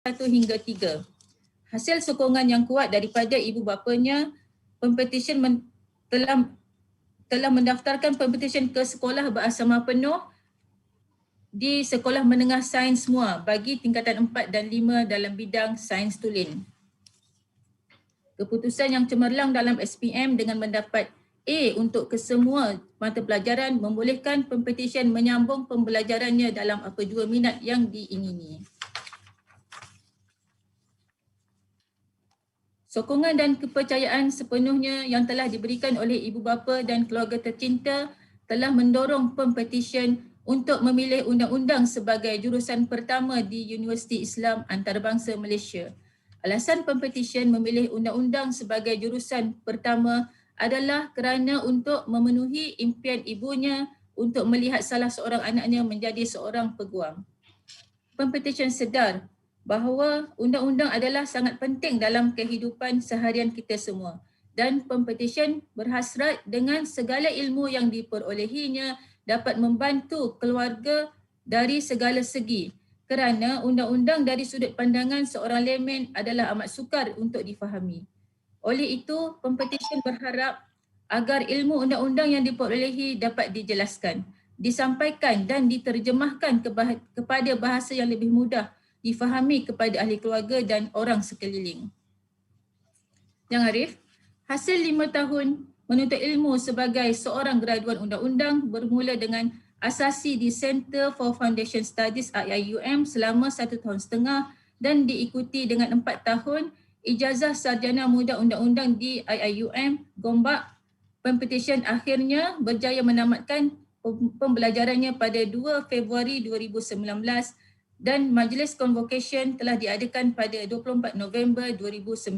1 hingga 3. Hasil sokongan yang kuat daripada ibu bapanya, Pempetisyen telah mendaftarkan Pempetisyen ke sekolah berasrama penuh di Sekolah Menengah Sains Semua bagi tingkatan 4 dan 5 dalam bidang sains tulen. Keputusan yang cemerlang dalam SPM dengan mendapat A untuk kesemua mata pelajaran membolehkan Pempetisyen menyambung pembelajarannya dalam apa jua minat yang diingini. Sokongan dan kepercayaan sepenuhnya yang telah diberikan oleh ibu bapa dan keluarga tercinta telah mendorong Pempetisyen untuk memilih undang-undang sebagai jurusan pertama di Universiti Islam Antarabangsa Malaysia. Alasan Pempetisyen memilih undang-undang sebagai jurusan pertama adalah kerana untuk memenuhi impian ibunya untuk melihat salah seorang anaknya menjadi seorang peguam. Pempetisyen sedar bahawa undang-undang adalah sangat penting dalam kehidupan seharian kita semua dan Pempetisyen berhasrat dengan segala ilmu yang diperolehinya dapat membantu keluarga dari segala segi kerana undang-undang dari sudut pandangan seorang layman adalah amat sukar untuk difahami. Oleh itu, Pempetisyen berharap agar ilmu undang-undang yang diperolehi dapat dijelaskan, disampaikan dan diterjemahkan kepada bahasa yang lebih mudah difahami kepada ahli keluarga dan orang sekeliling. Yang Arif, hasil 5 tahun menuntut ilmu sebagai seorang graduan undang-undang bermula dengan asasi di Center for Foundation Studies IIUM selama 1 tahun setengah dan diikuti dengan 4 tahun ijazah sarjana muda undang-undang di IIUM Gombak. Pempetisyen akhirnya berjaya menamatkan pembelajarannya pada 2 Februari 2019 dan majlis convocation telah diadakan pada 24 November 2019.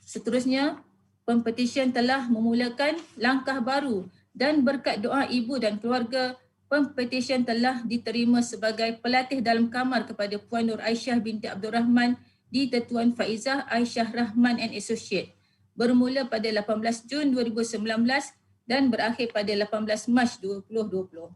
Seterusnya, Pempetisyen telah memulakan langkah baru dan berkat doa ibu dan keluarga, Pempetisyen telah diterima sebagai pelatih dalam kamar kepada Puan Nur Aisyah binti Abdul Rahman di Tuan Faizah Aisyah Rahman and Associate bermula pada 18 Jun 2019 dan berakhir pada 18 Mac 2020.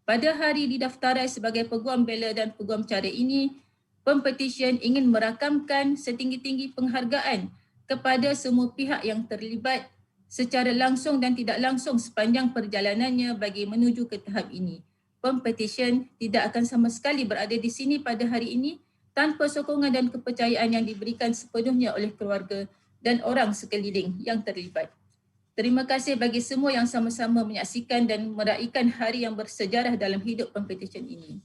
Pada hari didaftarai sebagai Peguambela dan Peguamcara ini, Pempetisyen ingin merakamkan setinggi-tinggi penghargaan kepada semua pihak yang terlibat secara langsung dan tidak langsung sepanjang perjalanannya bagi menuju ke tahap ini. Pempetisyen tidak akan sama sekali berada di sini pada hari ini tanpa sokongan dan kepercayaan yang diberikan sepenuhnya oleh keluarga dan orang sekeliling yang terlibat. Terima kasih bagi semua yang sama-sama menyaksikan dan meraihkan hari yang bersejarah dalam hidup Pempetisyen ini.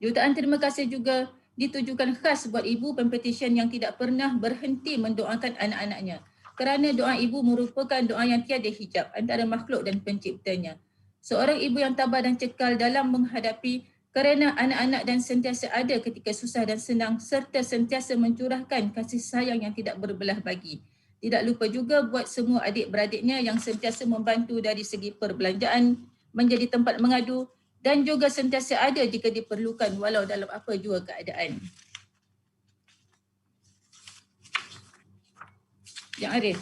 Jutaan terima kasih juga ditujukan khas buat ibu Pempetisyen yang tidak pernah berhenti mendoakan anak-anaknya kerana doa ibu merupakan doa yang tiada hijab antara makhluk dan penciptanya. Seorang ibu yang tabah dan cekal dalam menghadapi kerana anak-anak dan sentiasa ada ketika susah dan senang serta sentiasa mencurahkan kasih sayang yang tidak berbelah bagi. Tidak lupa juga buat semua adik-beradiknya yang sentiasa membantu dari segi perbelanjaan, menjadi tempat mengadu dan juga sentiasa ada jika diperlukan walau dalam apa jua keadaan. Yang Arif,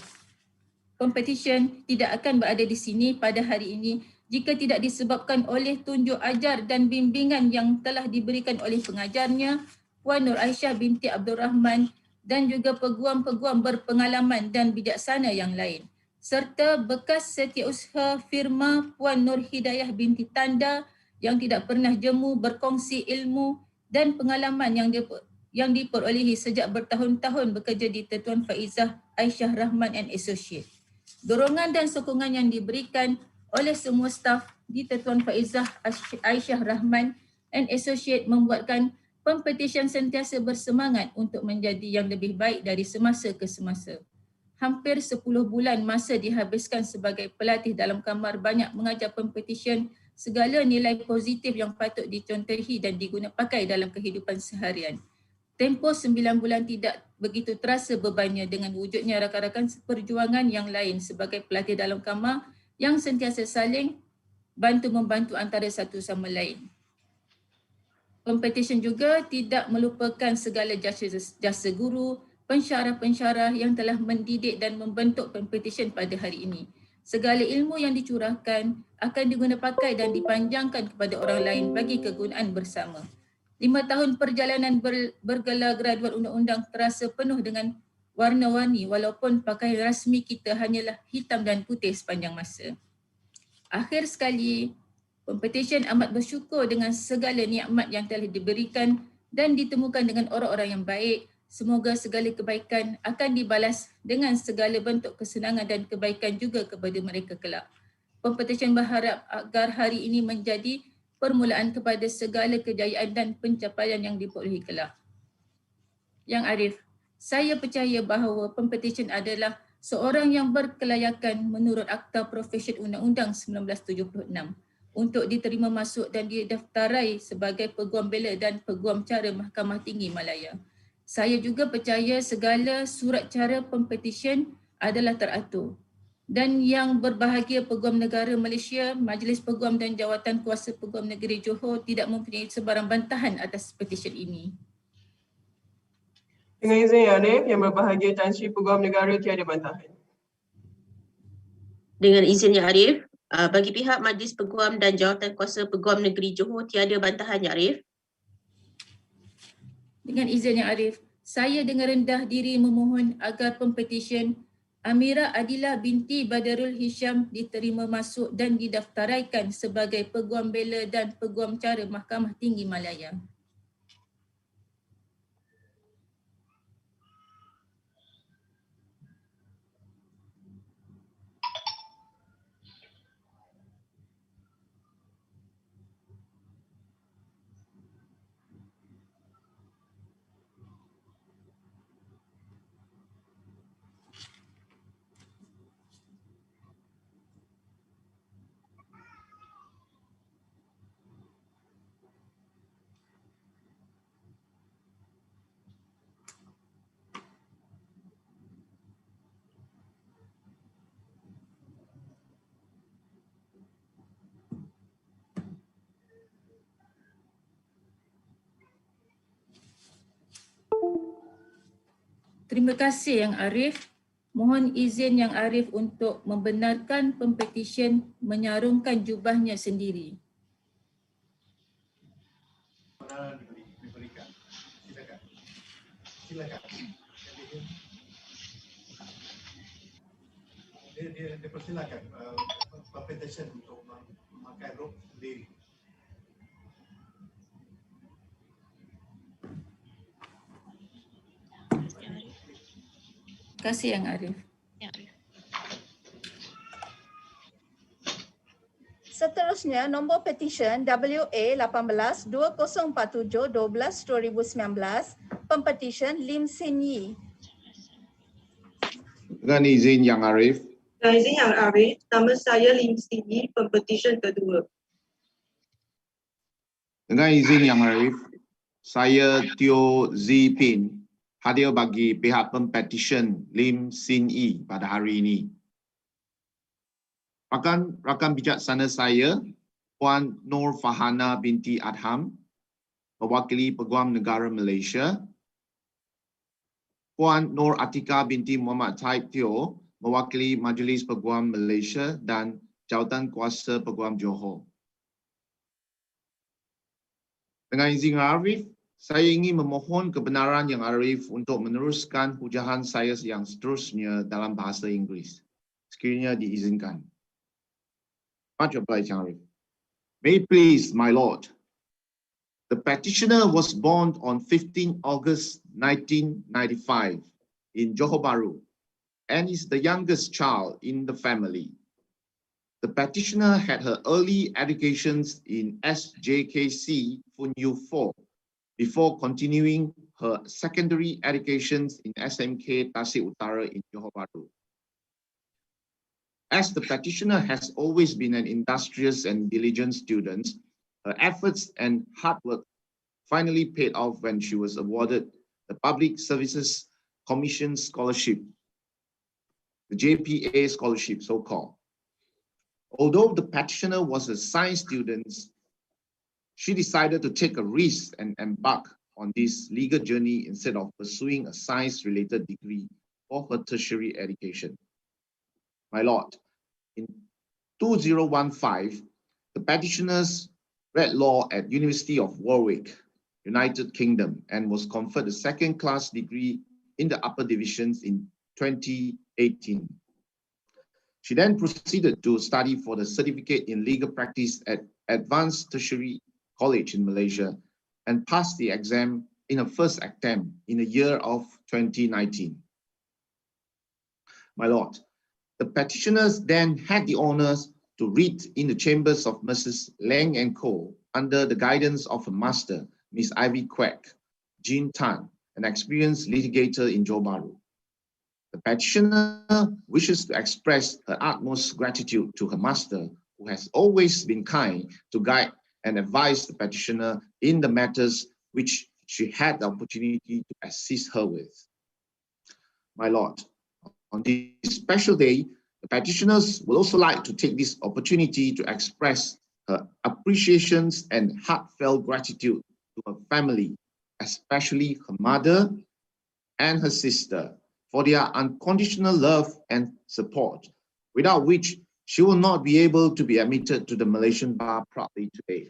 Pempetisyen tidak akan berada di sini pada hari ini jika tidak disebabkan oleh tunjuk ajar dan bimbingan yang telah diberikan oleh pengajarnya, Puan Nur Aisyah binti Abdul Rahman dan juga peguam-peguam berpengalaman dan bijaksana yang lain, serta bekas setiausaha firma Puan Nur Hidayah binti Tanda yang tidak pernah jemu berkongsi ilmu dan pengalaman yang diperolehi sejak bertahun-tahun bekerja di Tuan Faizah Aisyah Rahman and Associate. Dorongan dan sokongan yang diberikan oleh semua staf di Tuan Faizah Aisyah Rahman and Associate membuatkan Pempetisyen sentiasa bersemangat untuk menjadi yang lebih baik dari semasa ke semasa. Hampir 10 bulan masa dihabiskan sebagai pelatih dalam kamar banyak mengajar Pempetisyen segala nilai positif yang patut dicontohi dan diguna pakai dalam kehidupan seharian. Tempoh 9 bulan tidak begitu terasa bebannya dengan wujudnya rakan-rakan perjuangan yang lain sebagai pelatih dalam kamar yang sentiasa saling bantu-membantu antara satu sama lain. Pempetisyen juga tidak melupakan segala jasa guru, pensyarah-pensyarah yang telah mendidik dan membentuk Pempetisyen pada hari ini. Segala ilmu yang dicurahkan akan diguna pakai dan dipanjangkan kepada orang lain bagi kegunaan bersama. 5 tahun perjalanan bergelar graduat undang-undang terasa penuh dengan warna-warni walaupun pakaian rasmi kita hanyalah hitam dan putih sepanjang masa. Akhir sekali, Pempetisyen amat bersyukur dengan segala nikmat yang telah diberikan dan ditemukan dengan orang-orang yang baik. Semoga segala kebaikan akan dibalas dengan segala bentuk kesenangan dan kebaikan juga kepada mereka kelak. Pempetisyen berharap agar hari ini menjadi permulaan kepada segala kejayaan dan pencapaian yang diperolehi kelak. Yang Arif, saya percaya bahawa Pempetisyen adalah seorang yang berkelayakan menurut Akta Profesi Undang-Undang 1976 untuk diterima masuk dan didaftarai sebagai Peguambela dan Peguamcara Mahkamah Tinggi Malaya. Saya juga percaya segala surat cara Pempetisyen adalah teratur. Dan yang berbahagia Peguam Negara Malaysia, Majlis Peguam dan Jawatan Kuasa Peguam Negeri Johor tidak mempunyai sebarang bantahan atas petisyen ini. Dengan izin Yang Arif, Yang Berbahagia Tan Sri Peguam Negara tiada bantahan. Dengan izin Yang Arif, bagi pihak Majlis Peguam dan Jawatan Kuasa Peguam Negeri Johor tiada bantahan Yang Arif. Dengan izin Yang Arif, saya dengan rendah diri memohon agar Pempetisyen Amira Adilah binti Badarul Hisham diterima masuk dan didaftaraikan sebagai Peguambela dan Peguamcara Mahkamah Tinggi Malaya. Terima kasih Yang Arif. Mohon izin Yang Arif untuk membenarkan Pempetisyen menyarungkan jubahnya sendiri. Silakan. Dia dipersilakan Pempetisyen untuk memakai rok sendiri. Terima kasih Yang Arif. Seterusnya, nombor petisyen WA18-2047-12/2019, Pempetisyen Lim Sin Yi. Dengan izin Yang Arif. Dengan izin Yang Arif, nama saya Lim Sin Yi, Pempetisyen kedua. Dengan izin Yang Arif, saya Teo Zipin hadir bagi pihak Pempetisyen Lim Sin Yi pada hari ini. Rakan bijaksana saya, Puan Nur Fahana binti Adham, mewakili Peguam Negara Malaysia. Puan Nur Atika binti Muhammad Taib Teo, mewakili Majlis Peguam Malaysia dan Jawatan Kuasa Peguam Johor. Dengan izin Arif, saya ingin memohon kebenaran Yang Arif untuk meneruskan hujahan saya yang seterusnya dalam bahasa Inggeris. Sekiranya diizinkan. Much obliged, Yang Arif. May it please, my Lord. The petitioner was born on 15 August 1995 in Johor Bahru and is the youngest child in the family. The petitioner had her early educations in SJKC Funyu 4 before continuing her secondary educations in SMK Tasik Utara in Johor Bahru. As the petitioner has always been an industrious and diligent student, her efforts and hard work finally paid off when she was awarded the Public Services Commission Scholarship, the JPA Scholarship, so-called. Although the petitioner was a science student, she decided to take a risk and embark on this legal journey instead of pursuing a science-related degree for her tertiary education. My Lord, in 2015, the petitioners read law at University of Warwick United Kingdom, and was conferred a second-class degree in the upper divisions in 2018. She then proceeded to study for the certificate in legal practice at Advanced Tertiary College in Malaysia and passed the exam in her first attempt in the year of 2019. My Lord, the petitioners then had the honors to read in the chambers of Mrs. Lang & Co. under the guidance of a master, Miss Ivy Quek, Jean Tan, an experienced litigator in Johor Bahru. The petitioner wishes to express her utmost gratitude to her master, who has always been kind to guide and advise the petitioner in the matters which she had the opportunity to assist her with. My Lord, on this special day, the petitioners would also like to take this opportunity to express her appreciations and heartfelt gratitude to her family, especially her mother and her sister, for their unconditional love and support, without which she will not be able to be admitted to the Malaysian bar proudly today.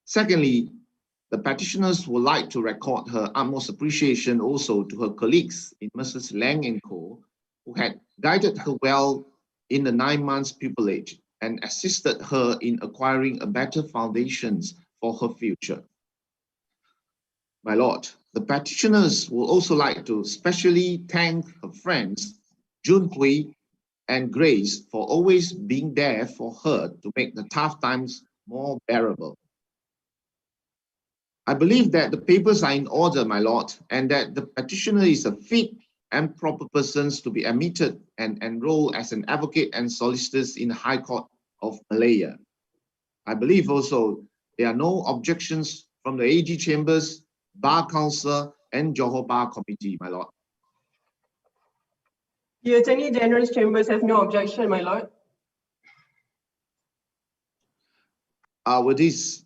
Secondly, the petitioners would like to record her utmost appreciation also to her colleagues in Mrs. Lang & Co., who had guided her well in the 9 months pupillage and assisted her in acquiring a better foundations for her future. My Lord, the petitioners would also like to specially thank her friends, Jun Hui and Grace, for always being there for her to make the tough times more bearable. I believe that the papers are in order, my Lord, and that the petitioner is a fit and proper person to be admitted and enrolled as an advocate and solicitor in the High Court of Malaya. I believe also there are no objections from the AG Chambers, Bar Council, and Johor Bar Committee, my Lord. The Attorney General's Chambers have no objection, my Lord. With this,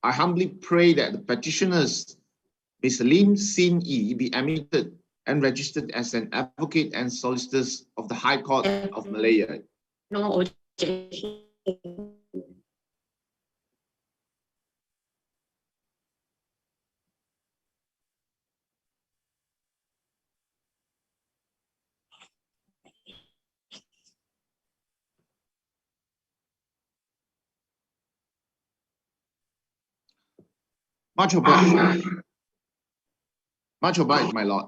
I humbly pray that the petitioners, Ms. Lim Sin Yi, be admitted and registered as an advocate and solicitor of the High Court of Malaya. No objection. Much obliged. Much obliged, my Lord.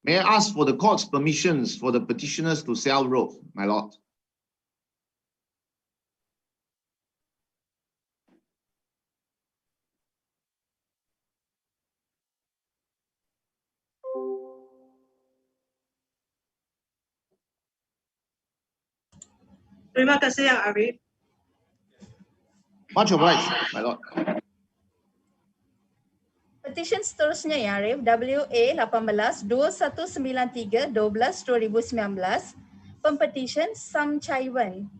May I ask for the court's permissions for the petitioners to sell rope, my Lord? Terima kasih Yang Arif. Much obliged, my Lord. Petisyen seterusnya Yang Arif, WA 18-2193-12-2019, Pempetisyen Sam Chai Wen.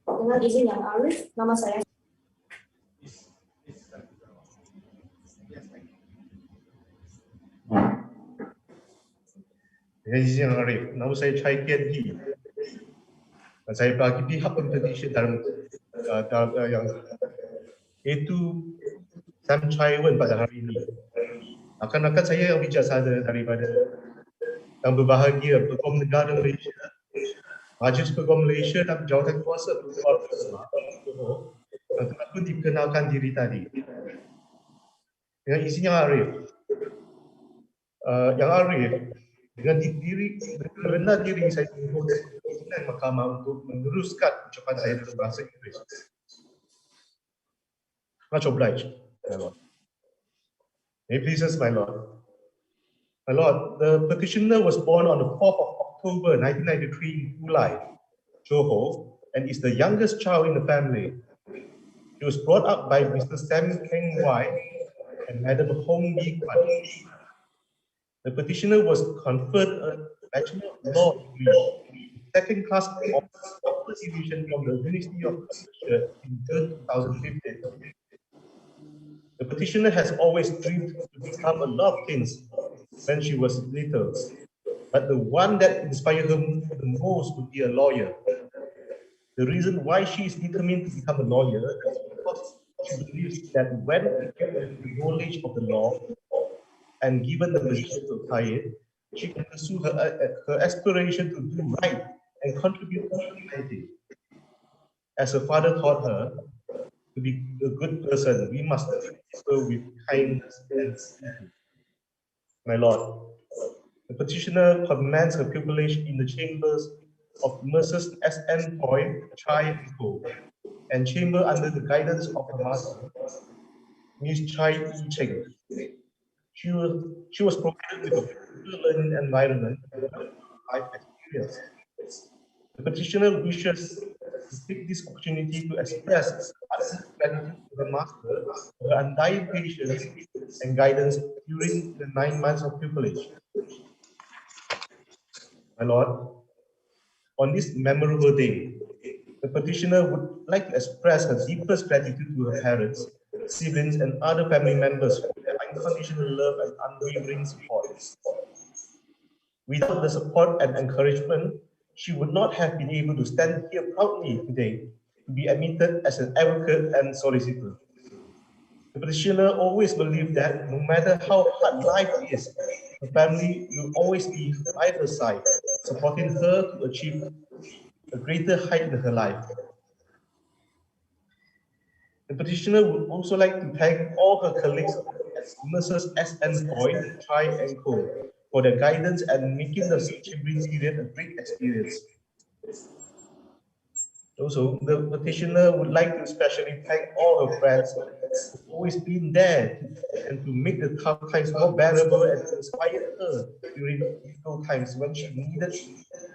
Dengan izin Yang Arif, nama saya. Dengan izin Yang Arif, nama saya Chai Tian Hee. Dan saya bagi pihak Pempetisyen dalam yang itu Sam Chai Wen pada hari ini. Akan-akan saya yang bijaksana daripada yang berbahagia Peguam Negara Malaysia, Majlis Peguam Malaysia dan Jawatan Kuasa Peguamcara yang telah pun dikenalkan diri tadi. Dengan izin Yang Arif, Yang Arif, dengan rendah diri saya mohon perkenan mahkamah untuk meneruskan ucapan saya dalam bahasa Inggeris. Much obliged, my Lord. May it pleases my Lord. My Lord, the petitioner was born on the 4th of October 1993 in Ulai, Johor, and is the youngest child in the family. He was brought up by Mr. Sam Keng Wai and Madam Hong Yi Kwan. The petitioner was conferred a Bachelor of Law degree, second class of upper division from the Ministry of Culture in June 2015. petitioner has always dreamed to become a lot of things when she was little, but the one that inspired her the most would be a lawyer. The reason why she is determined to become a lawyer is because she believes that when equipped with the knowledge of the law and given the position to apply it, she can pursue her aspiration to do right and contribute to society. As her father taught her, to be a good person, we must treat people with kindness and sympathy. My Lord, the petitioner commends her pupillage in the chambers of Mrs. S.N. Toy, Chai and Co., and chamber under the guidance of her master, Ms. Chai E. Cheng. She was provided with a full learning environment and life experience. The petitioner wishes to take this opportunity to express utmost gratitude to the master for her undying patience and guidance during the 9 months of pupillage. My Lord, on this memorable day, the petitioner would like to express her deepest gratitude to her parents, siblings, and other family members for their unconditional love and unwavering support. Without the support and encouragement, she would not have been able to stand here proudly today to be admitted as an advocate and solicitor. The petitioner always believed that no matter how hard life is, her family will always be by her side, supporting her to achieve a greater height in her life. The petitioner would also like to thank all her colleagues at Mrs. S.N. Toy, Chai and Co. for their guidance and making the chambering period a great experience. Also, the petitioner would like to especially thank all her friends who've always been there and to make the tough times more bearable and to inspire her during difficult times when she needed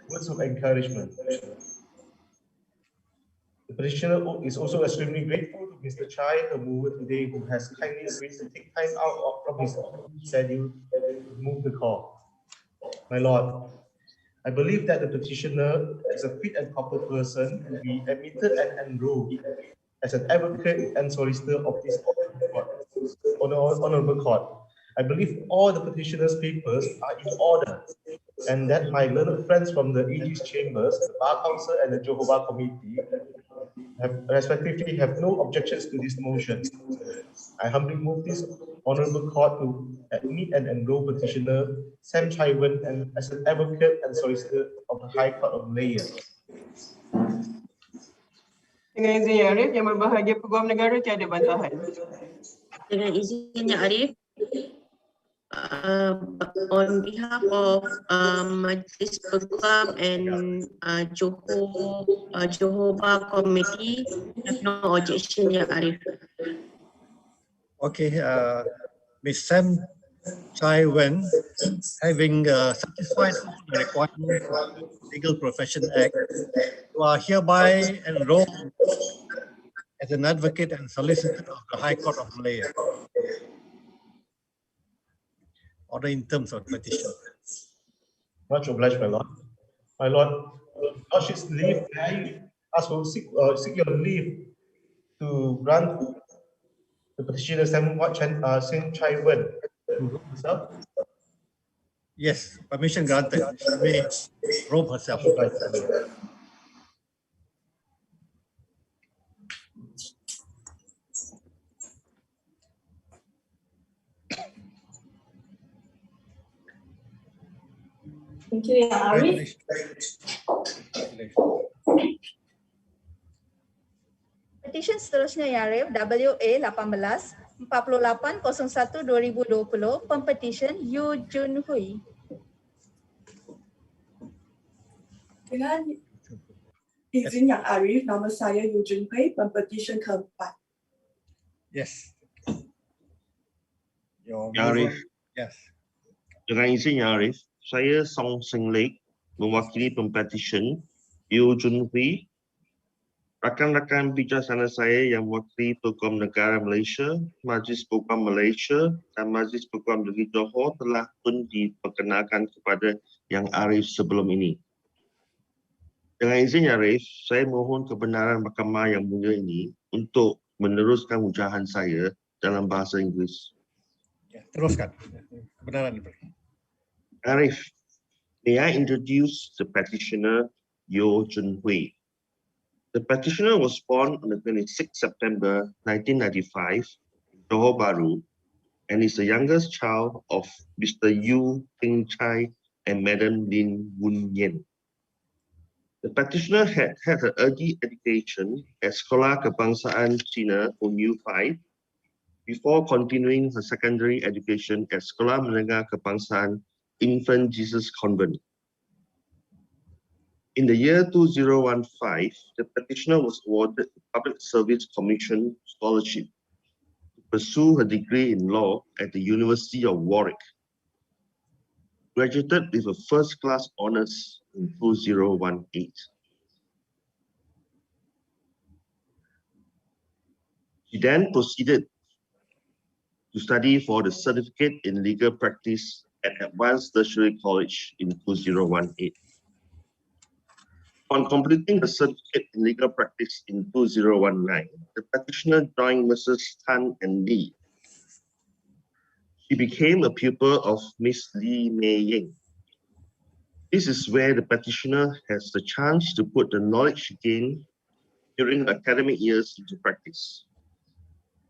words of encouragement. The petitioner is also extremely grateful to Mr. Chai, her mover today, who has kindly agreed to take time out from his schedule to move the call. My Lord, I believe that the petitioner is a fit and proper person to be admitted and enrolled as an advocate and solicitor of this honorable court. I believe all the petitioner's papers are in order and that my learned friends from the AG's chambers, the Bar Council and the Johor Bar Committee respectively have no objections to this motion. I humbly move this honorable court to admit and enroll petitioner Sam Chai Wen and as an advocate and solicitor of the High Court of Malaya. Dengan izin Yang Arif, yang berbahagia Peguam Negara tiada bantahan. Dengan izinnya Arif, on behalf of Majlis Peguam and Johor Bar Committee, I have no objection, Ya Arif. Okay, Ms. Sam Chai Wen, having satisfied all the requirements of the Legal Profession Act, you are hereby enrolled as an advocate and solicitor of the High Court of Malaya. Order in terms of petition. Much obliged, my Lord. My Lord, Lordship's leave, I ask for seek your leave to grant the petitioner Sam Chai Wen to robe herself. Yes, permission granted. She may robe herself. Thank you, Yang Arif. Petition seterusnya Yang Arif, WA 18 4801 2020, Pempetisyen Yu Jun Hui. Dengan izin Yang Arif, nama saya Yu Jun Hui, Pempetisyen keempat. Yes. Yang Arif. Yes. Dengan izin Yang Arif, saya Song Seng Lek mewakili Pempetisyen Yu Jun Hui. Rakan-rakan bijaksana saya yang mewakili Peguam Negara Malaysia, Majlis Peguam Malaysia dan Majlis Peguam Tinggi Johor telah pun diperkenalkan kepada Yang Arif sebelum ini. Dengan izin Yang Arif, saya mohon kebenaran Mahkamah yang mulia ini untuk meneruskan ujahan saya dalam bahasa Inggeris. Ya, teruskan. Kebenaran diberi. Arif, may I introduce the petitioner, Yo Jun Hui. The petitioner was born on the 26th September 1995 in Johor Bahru and is the youngest child of Mr. Yu Ting Chai and Madam Lin Woon Yen. The petitioner had her early education at Sekolah Kebangsaan Cina Unyu 5 before continuing her secondary education at Sekolah Menengah Kebangsaan Infant Jesus Convent. In the year 2015, the petitioner was awarded the Public Service Commission Scholarship to pursue her degree in law at the University of Warwick. Graduated with a first-class honours in 2018. She then proceeded to study for the Certificate in Legal Practice at Advanced Tertiary College in 2018. On completing the Certificate in Legal Practice in 2019, the petitioner joined Messrs. Tan and Lee. She became a pupil of Miss Lee Mei Ying. This is where the petitioner has the chance to put the knowledge she gained during academic years into practice,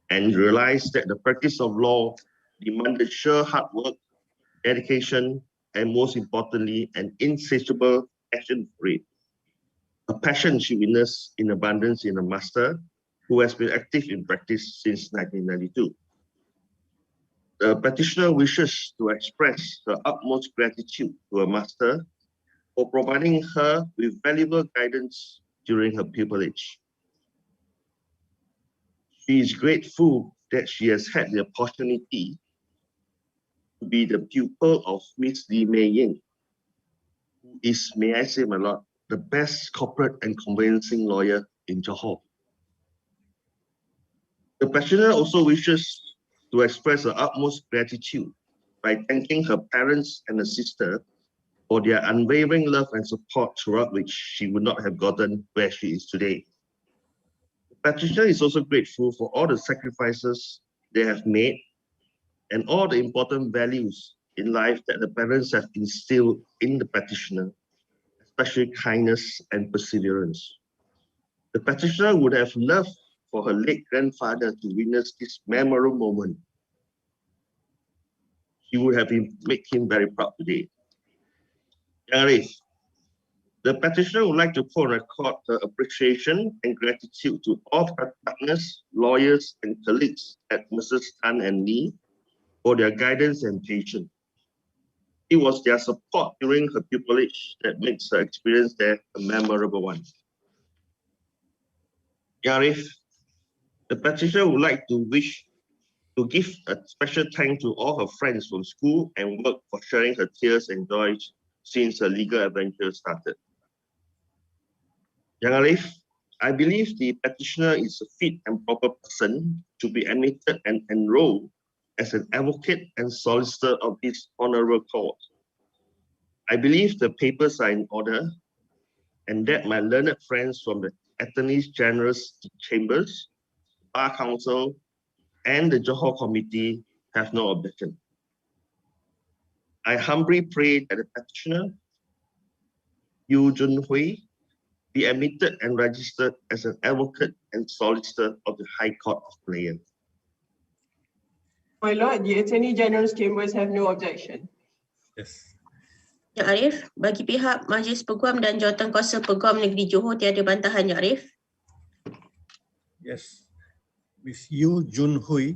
and realize that the practice of law demanded sheer hard work, dedication, and most importantly, an insatiable passion for it. A passion she witnessed in abundance in a master who has been active in practice since 1992. The petitioner wishes to express her utmost gratitude to her master for providing her with valuable guidance during her pupillage. She is grateful that she has had the opportunity to be the pupil of Miss Lee Mei Ying, who is, may I say, my lord, the best corporate and conveyancing lawyer in Johor. The petitioner also wishes to express her utmost gratitude by thanking her parents and her sister for their unwavering love and support, throughout which she would not have gotten where she is today. The petitioner is also grateful for all the sacrifices they have made and all the important values in life that the parents have instilled in the petitioner, especially kindness and perseverance. The petitioner would have loved for her late grandfather to witness this memorable moment. She would have made him very proud today. Arif, the petitioner would like to put on record her appreciation and gratitude to all her partners, lawyers, and colleagues at Mrs. Tan and Lee for their guidance and patience. It was their support during her pupillage that makes her experience there a memorable one. Arif, the petitioner would like to give a special thanks to all her friends from school and work for sharing her tears and joys since her legal adventure started. Yang Arif, I believe the petitioner is a fit and proper person to be admitted and enrolled as an advocate and solicitor of this honorable court. I believe the papers are in order and that my learned friends from the Attorneys General's Chambers, Bar Council, and the Johor Committee have no objection. I humbly pray that the petitioner, Yu Jun Hui, be admitted and registered as an advocate and solicitor of the High Court of Malaya. My lord, the Attorney General's Chambers have no objection. Yes. Ya Arif, bagi pihak Majlis Peguam dan Jawatankuasa Peguam Negeri Johor tiada bantahan, Ya Arif. Yes. Ms. Yu Jun Hui,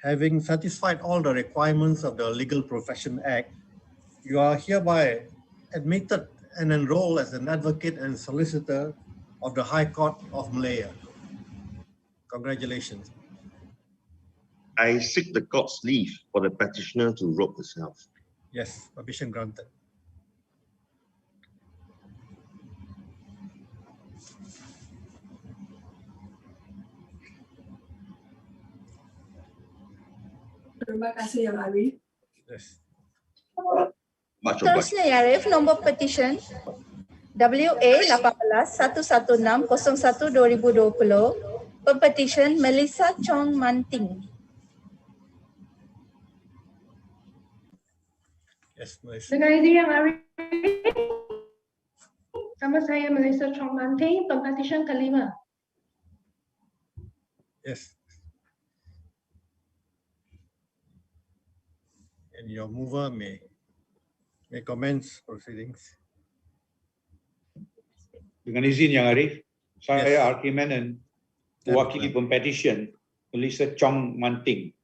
having satisfied all the requirements of the Legal Profession Act, you are hereby admitted and enrolled as an advocate and solicitor of the High Court of Malaya. Congratulations. I seek the court's leave for the petitioner to robe herself. Yes, permission granted. Terima kasih Yang Arif. Yes. Seterusnya Yang Arif, nombor petition WA 18-11601-2020, Pempetisyen Melissa Chong Manting. Yes, Malaysia. Dengan izin Yang Arif, nama saya Malaysia Chong Manting, Pempetisyen kelima. Yes. And your mover may commence proceedings. Dengan izin Yang Arif, saya Yes. Hakim mewakili Pempetisyen Malaysia Chong Manting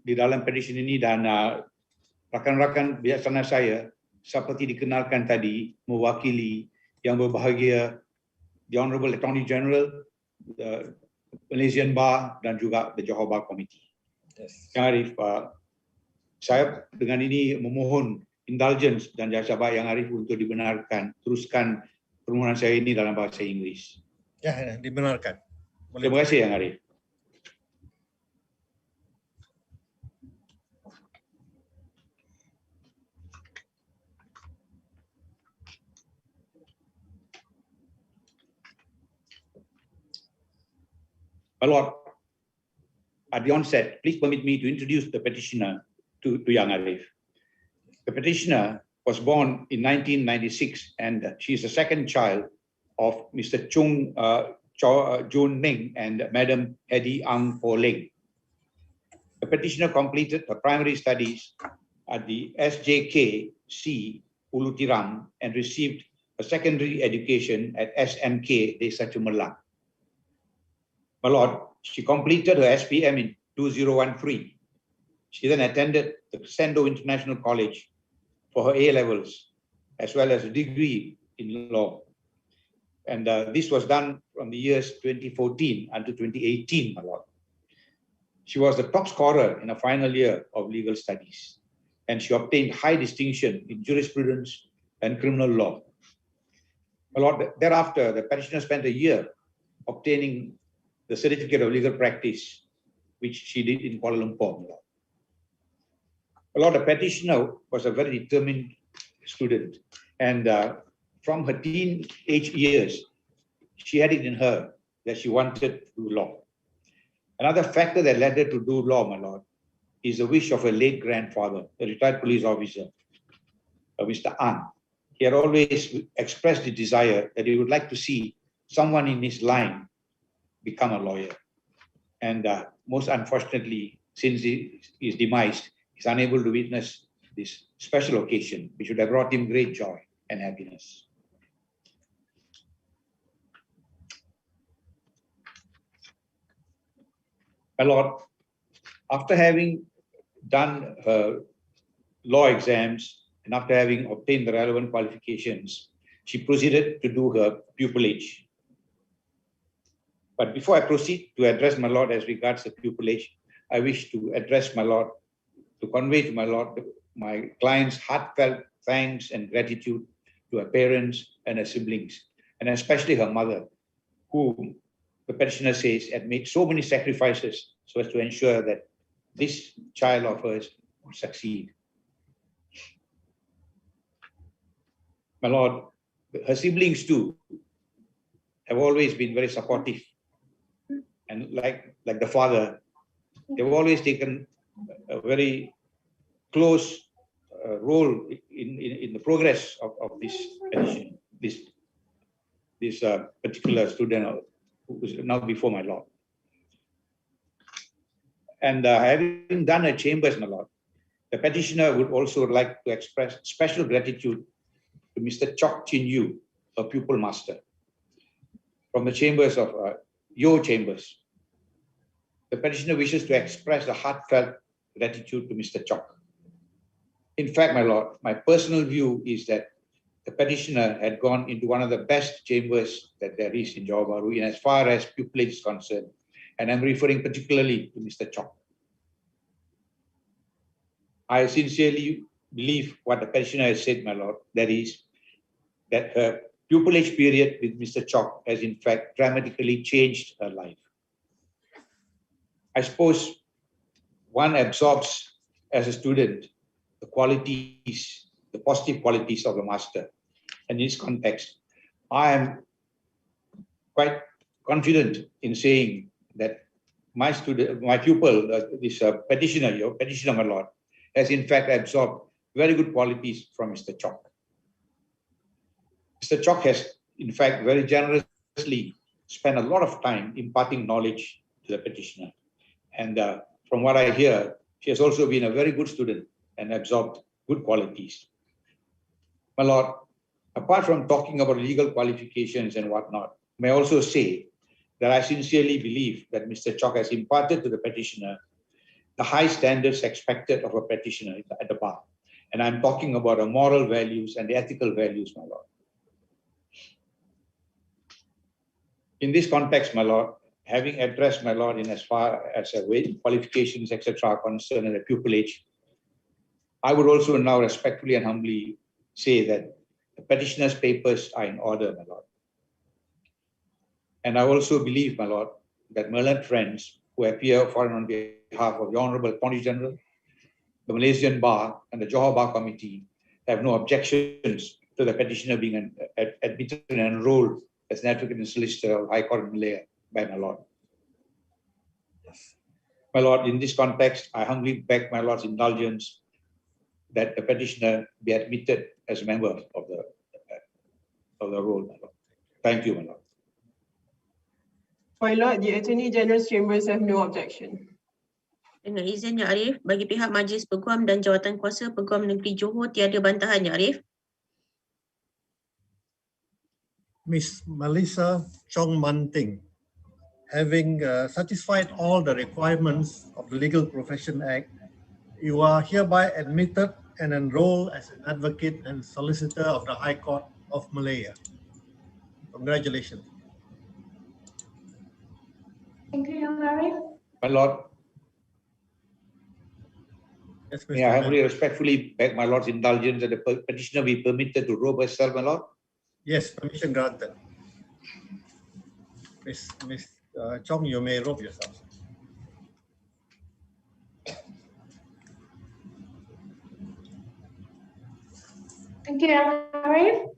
di dalam petisi ini, dan rakan-rakan bijaksana saya seperti dikenalkan tadi mewakili Yang Berbahagia The Honourable Attorney General, the Malaysian Bar dan juga the Johor Bar Committee. Yes. Yang Arif, saya dengan ini memohon indulgence dan jasa baik Yang Arif untuk dibenarkan teruskan permohonan saya ini dalam bahasa Inggeris. Ya, dibenarkan. Boleh. Terima kasih Yang Arif. My Lord, at the onset, please permit me to introduce the petitioner to Yang Arif. The petitioner was born in 1996, and she is the second child of Mr. Jun Ming and Madam Hedy Ang Ho Ling. The petitioner completed her primary studies at the SJKC Ulu Tiram and received a secondary education at SMK Desa Cemerlang. My Lord, she completed her SPM in 2013. She then attended the Sendo International College for her A-levels, as well as a degree in law. And this was done from the years 2014 until 2018, my Lord. She was the top scorer in her final year of legal studies, and she obtained high distinction in jurisprudence and criminal law. My Lord, thereafter, the petitioner spent a year obtaining the certificate of legal practice, which she did in Kuala Lumpur. My Lord, the petitioner was a very determined student, and from her teenage years, she had it in her that she wanted to do law. Another factor that led her to do law, my Lord, is the wish of her late grandfather, the retired police officer, Mr. An. He had always expressed the desire that he would like to see someone in his line become a lawyer. And most unfortunately, since his demise, he's unable to witness this special occasion, which would have brought him great joy and happiness. My Lord, after having done her law exams and after having obtained the relevant qualifications, she proceeded to do her pupillage. But before I proceed to address my Lord as regards the pupillage, I wish to address my Lord, to convey to my Lord my client's heartfelt thanks and gratitude to her parents and her siblings, and especially her mother, who the petitioner says had made so many sacrifices so as to ensure that this child of hers would succeed. My Lord, her siblings too have always been very supportive. And like the father, they've always taken a very close role in the progress of this petition, this particular student who is now before my Lord. And having done her chambers, my Lord, the petitioner would also like to express special gratitude to Mr. Chok Chin Yu, a pupil master, from the chambers of your chambers. The petitioner wishes to express a heartfelt gratitude to Mr. Chok. In fact, my Lord, my personal view is that the petitioner had gone into one of the best chambers that there is in Johor Bahru, in as far as pupillage is concerned. And I'm referring particularly to Mr. Chok. I sincerely believe what the petitioner has said, my Lord, that is, that her pupillage period with Mr. Chok has in fact dramatically changed her life. I suppose one absorbs as a student the qualities, the positive qualities of the master. And in this context, I am quite confident in saying that my pupil, this petitioner, my Lord, has in fact absorbed very good qualities from Mr. Chok. Mr. Chok has in fact very generously spent a lot of time imparting knowledge to the petitioner. And from what I hear, she has also been a very good student and absorbed good qualities. My Lord, apart from talking about legal qualifications and whatnot, may I also say that I sincerely believe that Mr. Chok has imparted to the petitioner the high standards expected of a petitioner at the bar. And I'm talking about the moral values and the ethical values, my Lord. In this context, my Lord, having addressed my Lord in as far as qualifications, etc. are concerned and the pupillage, I would also now respectfully and humbly say that the petitioner's papers are in order, my Lord. And I also believe, my Lord, that my learned friends who appear on behalf of the Honorable Attorney General, the Malaysian Bar, and the Johor Bar Committee have no objections to the petitioner being admitted and enrolled as an advocate and solicitor of High Court of Malaya by my Lord. Yes. My Lord, in this context, I humbly beg my Lord's indulgence that the petitioner be admitted as a member of the roll, my Lord. Thank you, my Lord. My Lord, the Attorney General's chambers have no objection. Dengan izin Yang Arif, bagi pihak Majlis Peguam dan Jawatan Kuasa Peguam Negeri Johor tiada bantahan Yang Arif. Ms. Melissa Chong Manting, having satisfied all the requirements of the Legal Profession Act, you are hereby admitted and enrolled as an advocate and solicitor of the High Court of Malaya. Congratulations. Thank you, Yang Arif. My Lord, yes, may I humbly respectfully beg my Lord's indulgence that the petitioner be permitted to robe herself, my Lord? Yes, permission granted. Ms. Chong, you may robe yourself. Thank you, Yang Arif.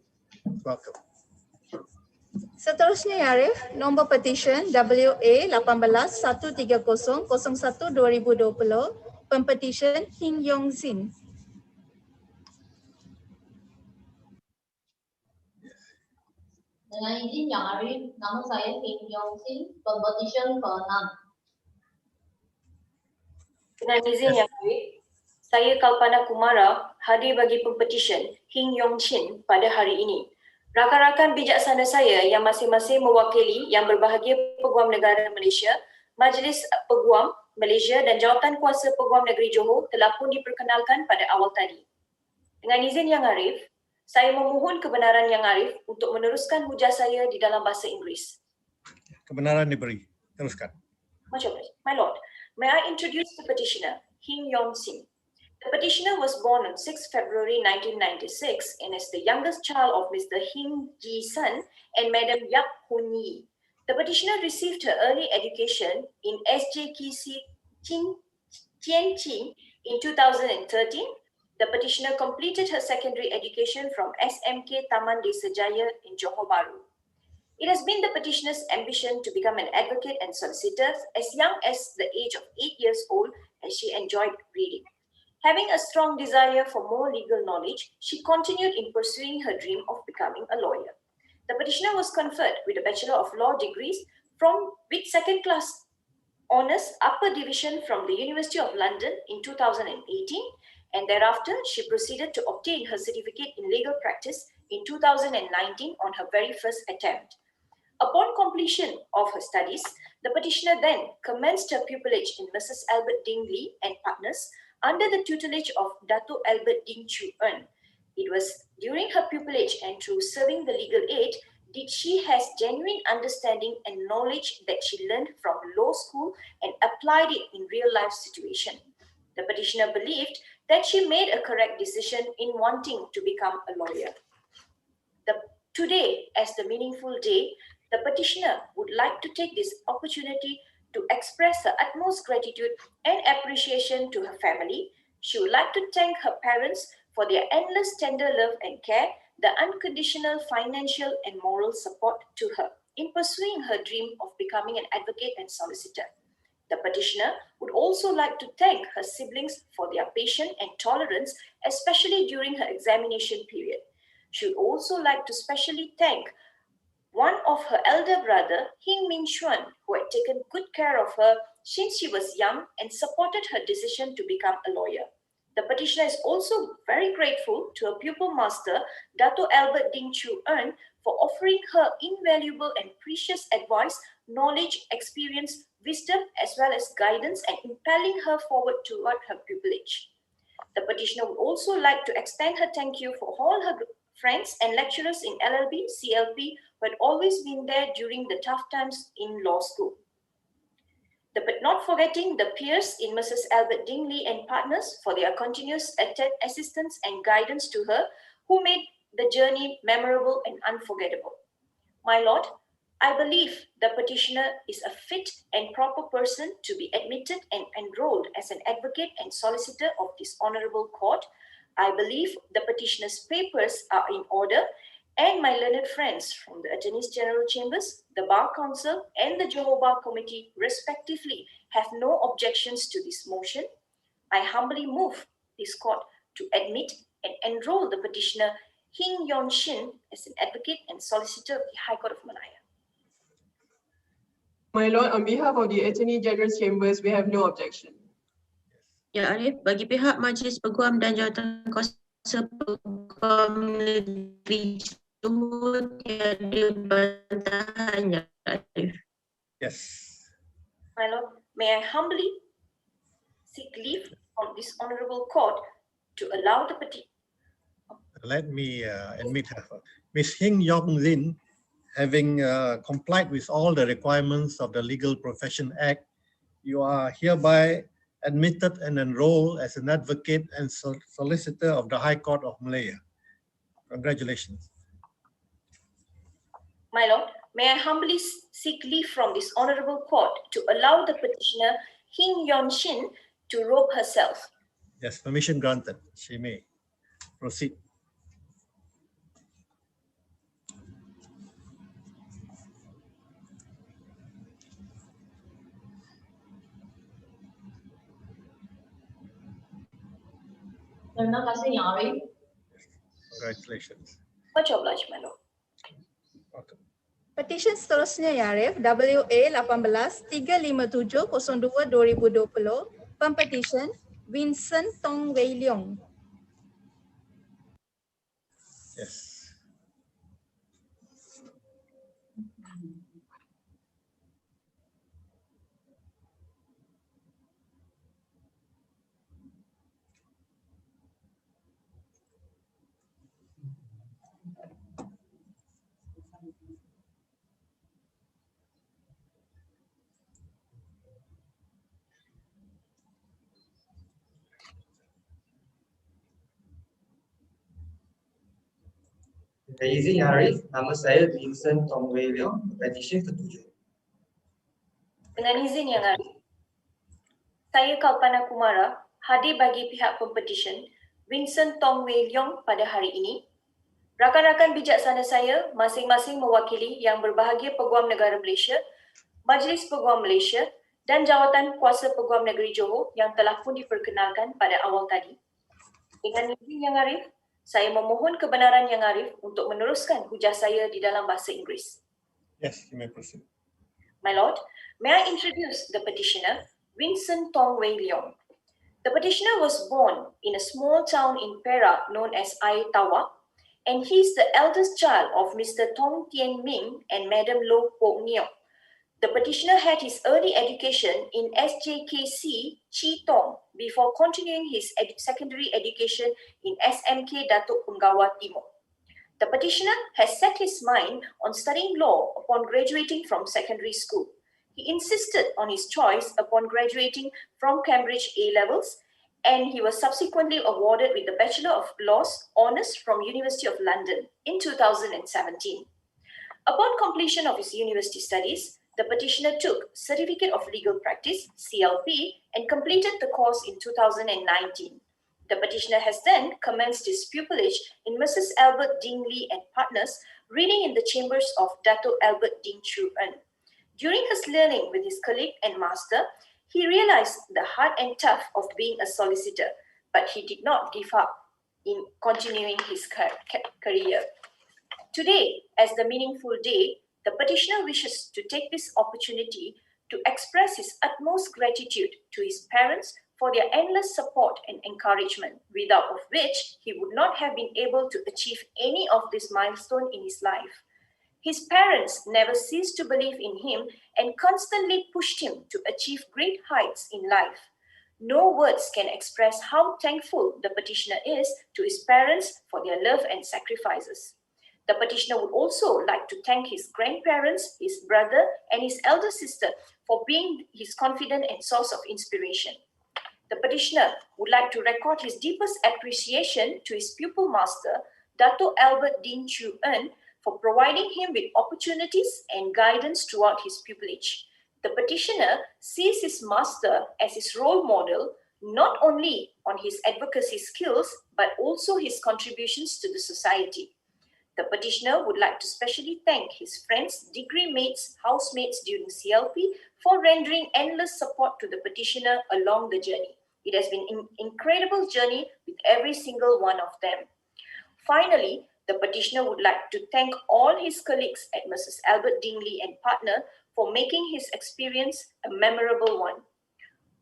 Welcome. Seterusnya Yang Arif, nombor petisyen WA 18-130-01-2020, Pempetisyen Hing Yong Sin. Dengan izin Yang Arif, nama saya Hing Yong Sin, Pempetisyen ke-6. Dengan izin Yang Arif, saya Kalpana Kumara hadir bagi Pempetisyen Hing Yong Sin pada hari ini. Rakan-rakan bijaksana saya yang masing-masing mewakili yang berbahagia Peguam Negara Malaysia, Majlis Peguam Malaysia dan Jawatan Kuasa Peguam Negeri Johor telah pun diperkenalkan pada awal tadi. Dengan izin Yang Arif, saya memohon kebenaran Yang Arif untuk meneruskan hujah saya di dalam bahasa Inggeris. Kebenaran diberi. Teruskan. My Lord, may I introduce the petitioner, Hing Yong Sin. The petitioner was born on 6 February 1996 and is the youngest child of Mr. Hing Ji Sun and Madam Yap Hun Yi. The petitioner received her early education in SJKC Tianqi in 2013. The petitioner completed her secondary education from SMK Taman Desa Jaya in Johor Bahru. It has been the petitioner's ambition to become an advocate and solicitor as young as the age of 8 years old, as she enjoyed reading. Having a strong desire for more legal knowledge, she continued in pursuing her dream of becoming a lawyer. The petitioner was conferred with a Bachelor of Law degrees with second-class honours upper division from the University of London in 2018, and thereafter she proceeded to obtain her certificate in legal practice in 2019 on her very first attempt. Upon completion of her studies, the petitioner then commenced her pupillage in Mrs. Albert Ding Lee and Partners under the tutelage of Dato' Albert Ding Chu Eun. It was during her pupillage and through serving the legal aid did she has genuine understanding and knowledge that she learned from law school and applied it in real life situation. The petitioner believed that she made a correct decision in wanting to become a lawyer. Today, as the meaningful day, the petitioner would like to take this opportunity to express her utmost gratitude and appreciation to her family. She would like to thank her parents for their endless tender love and care, the unconditional financial and moral support to her in pursuing her dream of becoming an advocate and solicitor. The petitioner would also like to thank her siblings for their patience and tolerance, especially during her examination period. She would also like to specially thank one of her elder brother, Hing Min Xuan, who had taken good care of her since she was young and supported her decision to become a lawyer. The petitioner is also very grateful to her pupil master, Dato Albert Ding Chu Earn, for offering her invaluable and precious advice, knowledge, experience, wisdom, as well as guidance, and impelling her forward toward her pupillage. The petitioner would also like to extend her thank you for all her friends and lecturers in LLB, CLP, who had always been there during the tough times in law school. But not forgetting the peers in Mrs. Albert Dingley and partners for their continuous assistance and guidance to her, who made the journey memorable and unforgettable. My Lord, I believe the petitioner is a fit and proper person to be admitted and enrolled as an advocate and solicitor of this honorable court. I believe the petitioner's papers are in order, and my learned friends from the Attorneys General Chambers, the Bar Council, and the Johor Bar Committee, respectively, have no objections to this motion. I humbly move this court to admit and enroll the petitioner Hing Yon Shin as an advocate and solicitor of the High Court of Malaya. My Lord, on behalf of the Attorney General's Chambers, we have no objection. Ya Arif, bagi pihak Majlis Peguam dan Jawatan Kuasa Peguam Negeri Johor tiada bantahan, Ya Arif. Yes. My Lord, may I humbly seek leave from this honorable court to allow the petition. Let me admit her. Ms. Hing Yong Lin, having complied with all the requirements of the Legal Profession Act, you are hereby admitted and enrolled as an advocate and solicitor of the High Court of Malaya. Congratulations. My Lord, may I humbly seek leave from this honorable court to allow the petitioner Hing Yon Shin to robe herself. Yes, permission granted. She may proceed. Terima kasih Yang Arif. Congratulations. Much obliged, my Lord. Welcome. Petisyen seterusnya Ya Arif, WA 18-357-02-2020, Pempetisyen Vincent Tong Wei Leong. Yes. Dengan izin Yang Arif, nama saya Vincent Tong Wei Leong, petisyen ke-7. Dengan izin Yang Arif, saya Kalpana Kumara hadir bagi pihak pempetisyen Vincent Tong Wei Leong pada hari ini. Rakan-rakan bijaksana saya masing-masing mewakili Yang Berbahagia Peguam Negara Malaysia, Majlis Peguam Malaysia dan Jawatan Kuasa Peguam Negeri Johor yang telah pun diperkenalkan pada awal tadi. Dengan izin Yang Arif, saya memohon kebenaran Yang Arif untuk meneruskan hujah saya di dalam bahasa Inggeris. Yes, you may proceed. My Lord, may I introduce the petitioner, Vincent Tong Wei Leong. The petitioner was born in a small town in Perak known as Air Tawak, and he is the eldest child of Mr. Tong Tien Ming and Madam Loh Pok Ngiok. The petitioner had his early education in SJKC Chi Tong before continuing his secondary education in SMK Datuk Penggawa Timur. The petitioner has set his mind on studying law upon graduating from secondary school. He insisted on his choice upon graduating from Cambridge A-levels, and he was subsequently awarded with the Bachelor of Laws Honours from University of London in 2017. Upon completion of his university studies, the petitioner took Certificate of Legal Practice, CLP, and completed the course in 2019. The petitioner has then commenced his pupillage in Mrs. Albert Dingley and Partners, reading in the chambers of Dato Albert Ding Chu Earn. During his learning with his colleague and master, He realized the hard and tough of being a solicitor, but he did not give up in continuing his career. Today, as the meaningful day, the petitioner wishes to take this opportunity to express his utmost gratitude to his parents for their endless support and encouragement, without of which he would not have been able to achieve any of this milestone in his life. His parents never ceased to believe in him and constantly pushed him to achieve great heights in life. No words can express how thankful the petitioner is to his parents for their love and sacrifices. The petitioner would also like to thank his grandparents, his brother, and his elder sister for being his confidant and source of inspiration. The petitioner would like to record his deepest appreciation to his pupil master, Dato' Albert Din Chu En, for providing him with opportunities and guidance throughout his pupillage. The petitioner sees his master as his role model, not only on his advocacy skills, but also his contributions to the society. The petitioner would like to specially thank his friends, degree mates, housemates during CLP for rendering endless support to the petitioner along the journey. It has been an incredible journey with every single one of them. Finally, the petitioner would like to thank all his colleagues at Mrs. Albert Dingley and partner for making his experience a memorable one.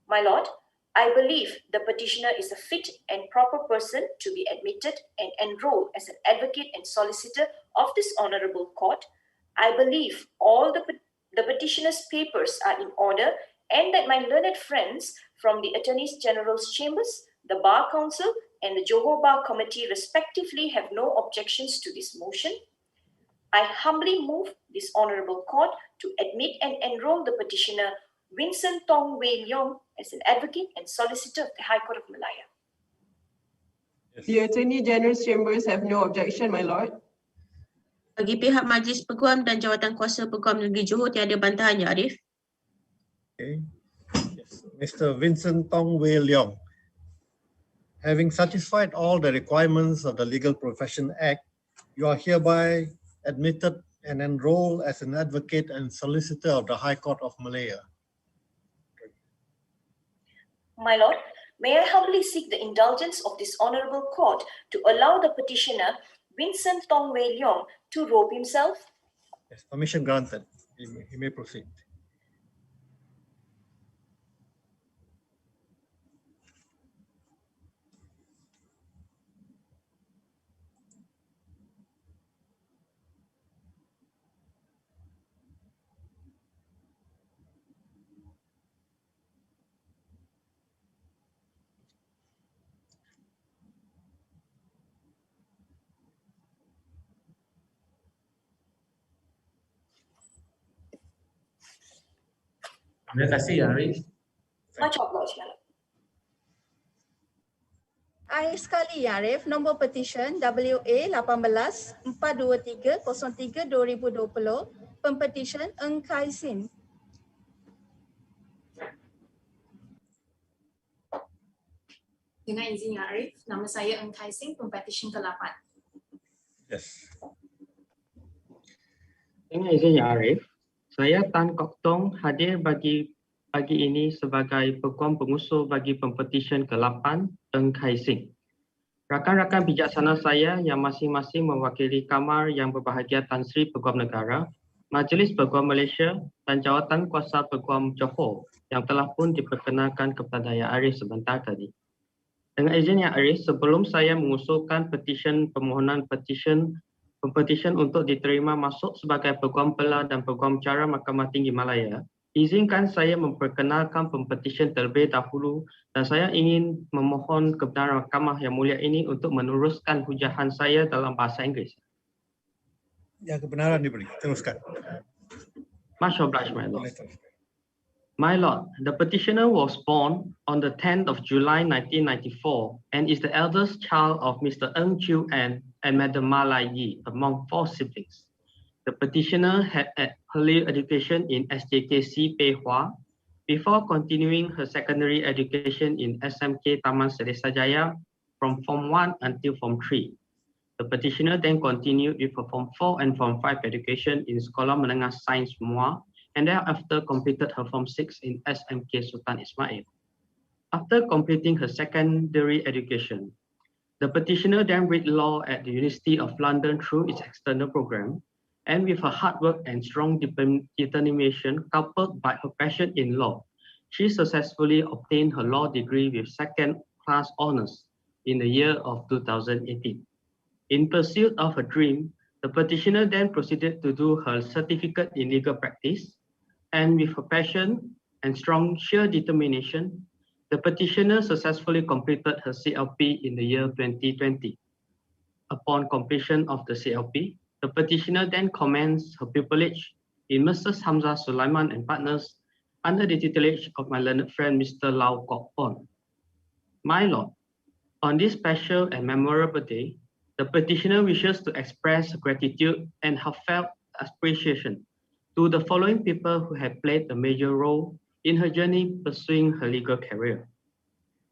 My Lord, I believe the petitioner is a fit and proper person to be admitted and enrolled as an advocate and solicitor of this honorable court. I believe all the petitioner's papers are in order and that my learned friends from the Attorney General's Chambers, the Bar Council, and the Johor Bar Committee respectively have no objections to this motion. I humbly move this honorable court to admit and enroll the petitioner Vincent Tong Wei Leong as an advocate and solicitor of the High Court of Malaya. The Attorney General's Chambers have no objection, my Lord. Bagi pihak Majlis Peguam dan Jawatan Kuasa Peguam Negeri Johor tiada bantahan, Ya Arif. Okay. Yes. Mr. Vincent Tong Wei Leong, having satisfied all the requirements of the Legal Profession Act, you are hereby admitted and enrolled as an advocate and solicitor of the High Court of Malaya. My Lord, may I humbly seek the indulgence of this honorable court to allow the petitioner Vincent Tong Wei Leong to robe himself? Yes, permission granted. He may proceed. Terima kasih, Arif. Much obliged, my Lord. Akhir sekali, Arif, nombor petisyen WA 18-423-03-2020, Pempetisyen Eng Kai Sin. Dengan izin Ya Arif, nama saya Eng Kai Sin, Pempetisyen ke-8. Yes. Dengan izin Ya Arif, saya Tan Kok Tong hadir bagi pagi ini sebagai Peguam Pengusul bagi Pempetisyen ke-8 Eng Kai Sin. Rakan-rakan bijaksana saya yang masing-masing mewakili Kamar yang berbahagia Tan Sri Peguam Negara, Majlis Peguam Malaysia dan Jawatan Kuasa Peguam Johor yang telah pun diperkenalkan kepada Ya Arif sebentar tadi. Dengan izin Ya Arif, sebelum saya mengusulkan permohonan Pempetisyen untuk diterima masuk sebagai Peguambela dan Peguamcara Mahkamah Tinggi Malaya, izinkan saya memperkenalkan Pempetisyen terlebih dahulu dan saya ingin memohon kebenaran Mahkamah yang mulia ini untuk meneruskan hujahan saya dalam bahasa Inggeris. Ya, kebenaran diberi. Teruskan. Much obliged, my Lord. My Lord, the petitioner was born on the 10th of July 1994 and is the eldest child of Mr. Eng Chu En and Madam Malaya among 4 siblings. The petitioner had early education in SJKC Pei Hua before continuing her secondary education in SMK Taman Seresajaya from Form 1 until Form 3. The petitioner then continued with her Form 4 and Form 5 education in Sekolah Menengah Sains Muar and thereafter completed her Form 6 in SMK Sultan Ismail. After completing her secondary education, the petitioner then read law at the University of London through its external program, and with her hard work and strong determination coupled by her passion in law, she successfully obtained her law degree with second-class honors in the year of 2018. In pursuit of her dream, the petitioner then proceeded to do her certificate in legal practice, and with her passion and strong sheer determination, the petitioner successfully completed her CLP in the year 2020. Upon completion of the CLP, the petitioner then commenced her pupillage in Mrs. Hamzah Sulaiman and Partners under the tutelage of my learned friend Mr. Lau Kok On. My Lord, on this special and memorable day, the petitioner wishes to express gratitude and heartfelt appreciation to the following people who have played a major role in her journey pursuing her legal career.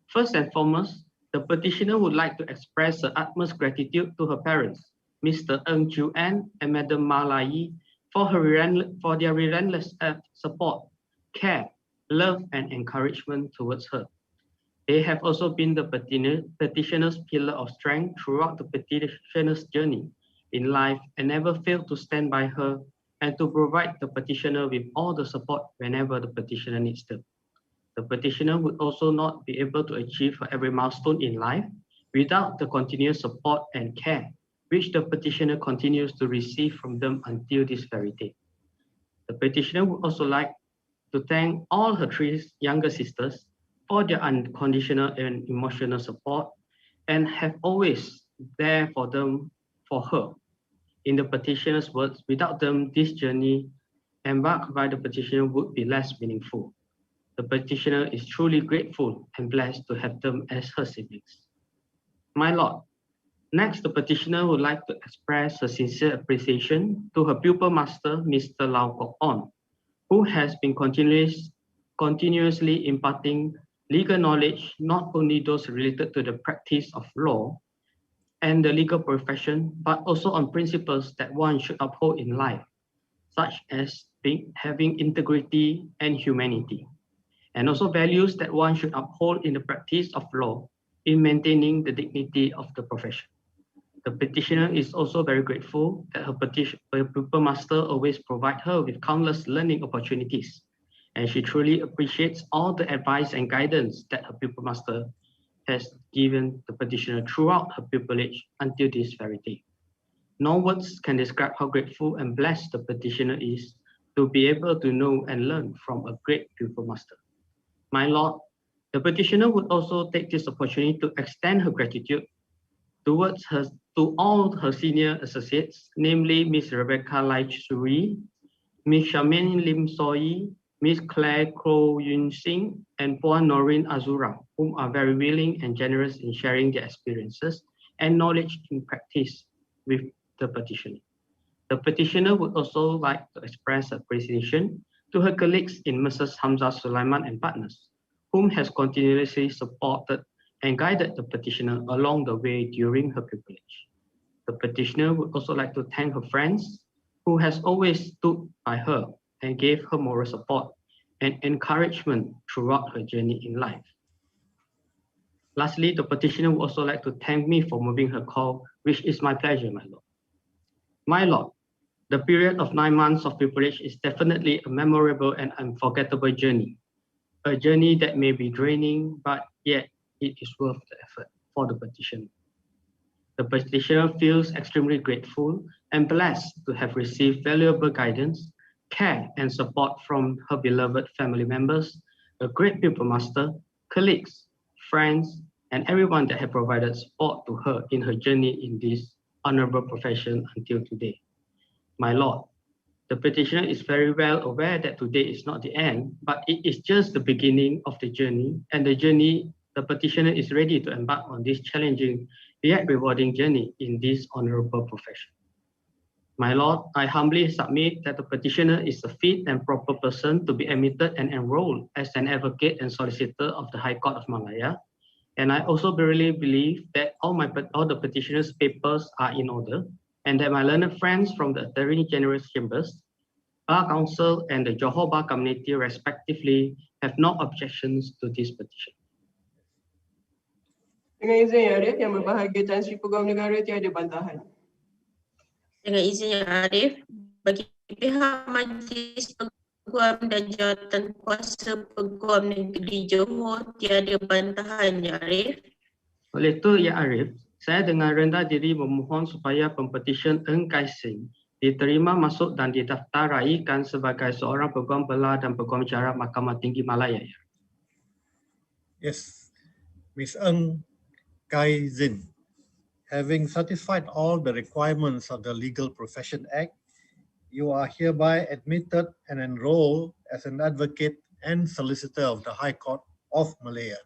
First and foremost, the petitioner would like to express her utmost gratitude to her parents, Mr. Ng Chu An and Madam Malaya, for their relentless support, care, love, and encouragement towards her. They have also been the petitioner's pillar of strength throughout the petitioner's journey in life and never failed to stand by her and to provide the petitioner with all the support whenever the petitioner needs them. The petitioner would also not be able to achieve her every milestone in life without the continuous support and care which the petitioner continues to receive from them until this very day. The petitioner would also like to thank all her three younger sisters for their unconditional and emotional support and have always there for them, for her. In the petitioner's words, without them, this journey embarked by the petitioner would be less meaningful. The petitioner is truly grateful and blessed to have them as her siblings. My Lord, next, the petitioner would like to express her sincere appreciation to her pupil master, Mr. Lau Kok On, who has been continuously imparting legal knowledge, not only those related to the practice of law and the legal profession, but also on principles that one should uphold in life, such as having integrity and humanity, and also values that one should uphold in the practice of law in maintaining the dignity of the profession. The petitioner is also very grateful that her pupil master always provides her with countless learning opportunities, and she truly appreciates all the advice and guidance that her pupil master has given the petitioner throughout her pupillage until this very day. No words can describe how grateful and blessed the petitioner is to be able to know and learn from a great pupil master. My Lord, the petitioner would also take this opportunity to extend her gratitude towards her to all her senior associates, namely Ms. Rebecca Lai Suri, Ms. Charmaine Lim Soi, Ms. Claire Kro Yun Sing, and Puan Noreen Azura, whom are very willing and generous in sharing their experiences and knowledge in practice with the petitioner. The petitioner would also like to express appreciation to her colleagues in Mrs. Hamzah Sulaiman and Partners, whom has continuously supported and guided the petitioner along the way during her pupillage. The petitioner would also like to thank her friends who has always stood by her and gave her moral support and encouragement throughout her journey in life. Lastly, the petitioner would also like to thank me for moving her call, which is my pleasure, my Lord. My Lord, the period of 9 months of pupillage is definitely a memorable and unforgettable journey. A journey that may be draining, but yet it is worth the effort for the petitioner. The petitioner feels extremely grateful and blessed to have received valuable guidance, care, and support from her beloved family members, a great pupil master, colleagues, friends, and everyone that have provided support to her in her journey in this honorable profession until today. My Lord, the petitioner is very well aware that today is not the end, but it is just the beginning of the journey, and the petitioner is ready to embark on this challenging yet rewarding journey in this honorable profession. My Lord, I humbly submit that the petitioner is a fit and proper person to be admitted and enrolled as an advocate and solicitor of the High Court of Malaya, and I also really believe that all the petitioner's papers are in order, and that my learned friends from the Attorney General's chambers Bar Council and the Johor Bar Community respectively have no objections to this petition. Dengan izin Yang Arif, Yang Berbahagia Tan Sri Peguamcara tiada bantahan. Dengan izin Yang Arif, bagi pihak Majlis Peguam dan Jawatan Kuasa Peguam Negeri Johor tiada bantahan Yang Arif. Oleh itu, Ya Arif, saya dengan rendah diri memohon supaya Pempetisyen Eng Kai Sing diterima, masuk dan didaftaraikan sebagai seorang Peguambela dan Peguamcara Mahkamah Tinggi Malaya. Yes, Ms. Eng Kai Sing, having satisfied all the requirements of the Legal Profession Act, you are hereby admitted and enrolled as an advocate and solicitor of the High Court of Malaya.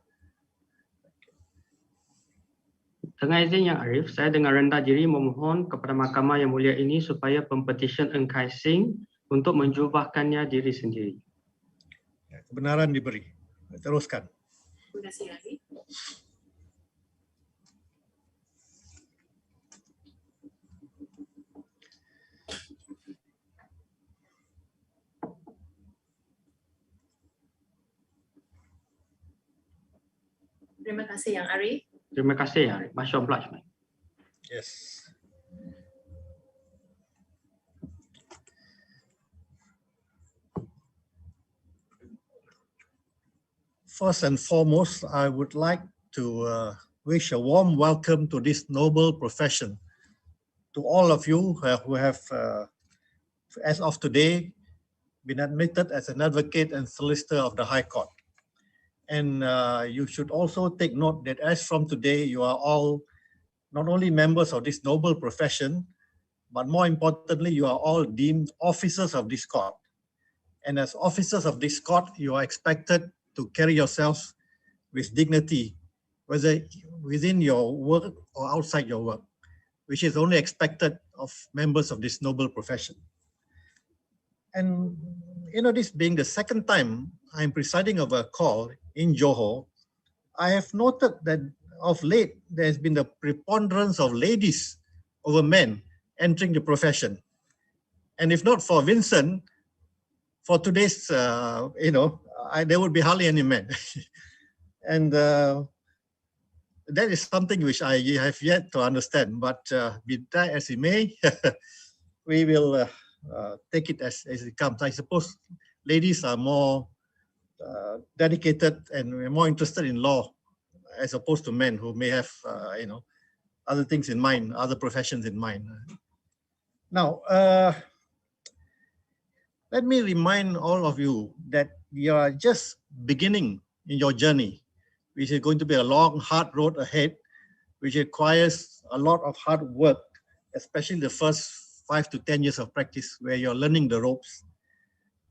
Dengan izin Yang Arif, saya dengan rendah diri memohon kepada Mahkamah Yang Mulia ini supaya Pempetisyen Eng Kai Sing untuk menjubahkannya diri sendiri. Kebenaran diberi. Teruskan. Terima kasih Arif. Terima kasih Yang Arif. Terima kasih Yang Arif. Much obliged. Yes. First and foremost, I would like to wish a warm welcome to this noble profession. To all of you who have, as of today, been admitted as an advocate and solicitor of the High Court. And you should also take note that as from today, you are all not only members of this noble profession, but more importantly, you are all deemed officers of this court. And as officers of this court, you are expected to carry yourselves with dignity, whether within your work or outside your work, which is only expected of members of this noble profession. And you know, this being the second time I'm presiding over a call in Johor, I have noted that of late there has been the preponderance of ladies over men entering the profession. And if not for Vincent, for today's, there would be hardly any men. And that is something which I have yet to understand. But be that as it may, we will take it as it comes. I suppose ladies are more dedicated and more interested in law as opposed to men who may have, other things in mind, other professions in mind. Now, let me remind all of you that you are just beginning in your journey, which is going to be a long, hard road ahead, which requires a lot of hard work, especially the first 5 to 10 years of practice where you're learning the ropes.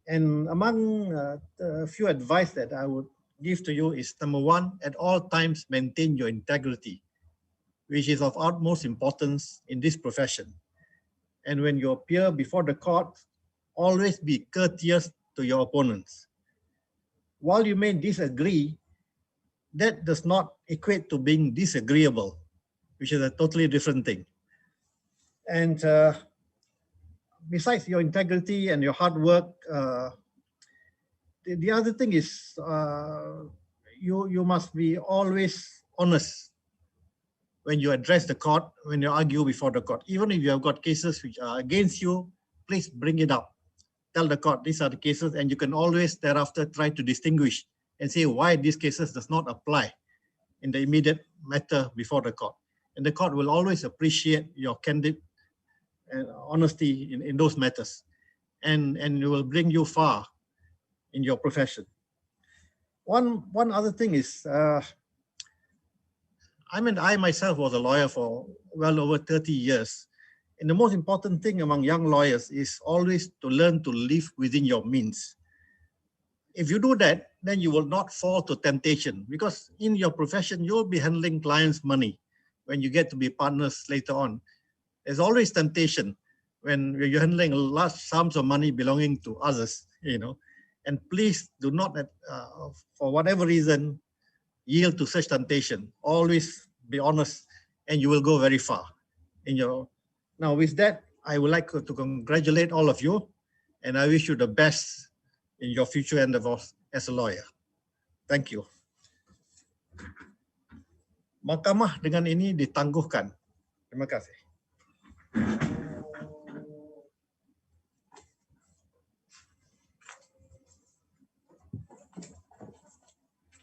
And among a few advice that I would give to you is, number one, at all times maintain your integrity, which is of utmost importance in this profession. And when you appear before the court, always be courteous to your opponents. While you may disagree, that does not equate to being disagreeable, which is a totally different thing. And besides your integrity and your hard work, the other thing is you must be always honest when you address the court, when you argue before the court. Even if you have got cases which are against you, please bring it up. Tell the court these are the cases, and you can always thereafter try to distinguish and say why these cases does not apply in the immediate matter before the court. And the court will always appreciate your candid and honesty in those matters, and it will bring you far in your profession. One other thing is, I myself was a lawyer for well over 30 years. And the most important thing among young lawyers is always to learn to live within your means. If you do that, then you will not fall to temptation, because in your profession, you'll be handling clients' money when you get to be partners later on. There's always temptation when you're handling large sums of money belonging to others, and please do not, for whatever reason, yield to such temptation. Always be honest, and you will go very far in your. Now, with that, I would like to congratulate all of you and I wish you the best in your future endeavors as a lawyer. Thank you. Mahkamah dengan ini ditangguhkan. Terima kasih.